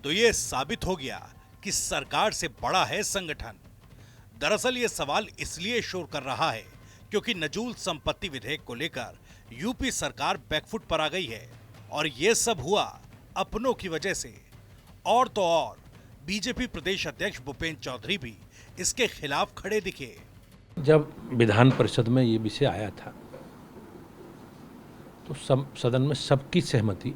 तो ये साबित हो गया कि सरकार से बड़ा है संगठन। दरअसल ये सवाल इसलिए शोर कर रहा है क्योंकि नजूल संपत्ति विधेयक को लेकर यूपी सरकार बैकफुट पर आ गई है और ये सब हुआ अपनों की वजह से। और तो और बीजेपी प्रदेश अध्यक्ष भूपेंद्र चौधरी भी इसके खिलाफ खड़े दिखे। जब विधान परिषद में ये विषय आया था तो सदन में सबकी सहमति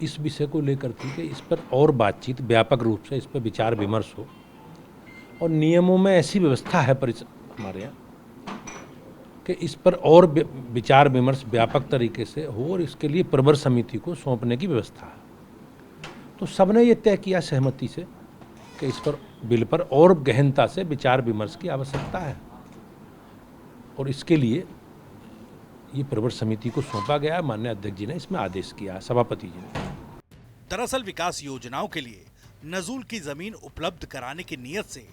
इस विषय को लेकर थी कि इस पर और बातचीत व्यापक रूप से इस पर विचार विमर्श हो और नियमों में ऐसी व्यवस्था है हमारे यहाँ कि इस पर और विचार विमर्श व्यापक तरीके से हो और इसके लिए प्रवर समिति को सौंपने की व्यवस्था है। तो सबने ये तय किया सहमति से कि इस पर बिल पर और गहनता से विचार विमर्श की आवश्यकता है और इसके लिए ये प्रवर समिति को सौंपा गया है। माननीय अध्यक्ष जी ने इसमें आदेश किया, सभापति जी ने। दरअसल विकास योजनाओं के लिए नजूल की जमीन उपलब्ध कराने की नीयत से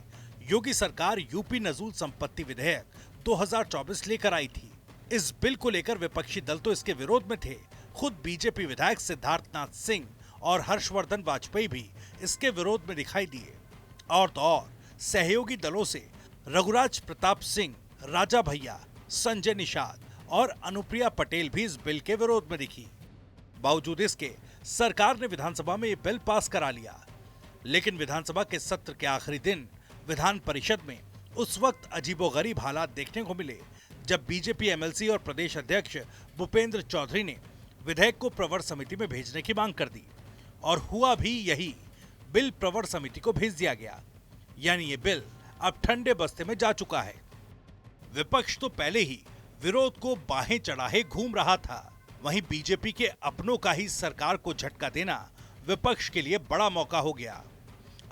योगी सरकार यूपी नजूल संपत्ति विधेयक 2024 लेकर आई थी। इस बिल को लेकर विपक्षी दल तो इसके विरोध में थे। खुद बीजेपी विधायक सिद्धार्थनाथ सिंह और हर्षवर्धन वाजपेयी भी इसके विरोध में दिखाई दिए। और तो और सहयोगी दलों से रघुराज प्रताप सिंह, राजा भैया, संजय निषाद और अनुप्रिया पटेल भी इस बिल के विरोध में दिखी। बावजूद इसके सरकार ने विधानसभा में ये बिल पास करा लिया। लेकिन विधानसभा के सत्र के आखिरी दिन विधान परिषद में उस वक्त अजीबोगरीब हालात देखने को मिले जब बीजेपी एमएलसी और प्रदेश अध्यक्ष भूपेंद्र चौधरी ने विधेयक को प्रवर समिति में भेजने की मांग कर दी और हुआ भी यही। बिल प्रवर समिति को भेज दिया गया, यानी ये बिल अब ठंडे बस्ते में जा चुका है। विपक्ष तो पहले ही विरोध को बाहें चढ़ाए घूम रहा था, वहीं बीजेपी के अपनों का ही सरकार को झटका देना विपक्ष के लिए बड़ा मौका हो गया।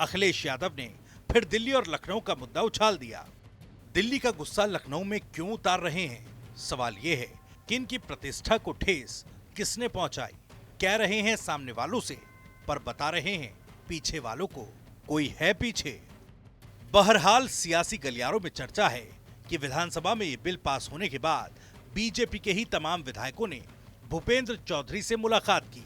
अखिलेश यादव ने फिर दिल्ली और लखनऊ का मुद्दा उछाल दिया। दिल्ली का गुस्सा लखनऊ में क्यों उतार रहे हैं? सवाल ये है कि इनकी प्रतिष्ठा को ठेस किसने पहुंचाई? कह रहे हैं सामने वालों से, पर बता रहे हैं पीछे वालों को। कोई है पीछे? बहरहाल सियासी गलियारों में चर्चा है कि विधानसभा में ये बिल पास होने के बाद बीजेपी के ही तमाम विधायकों ने भूपेंद्र चौधरी से मुलाकात की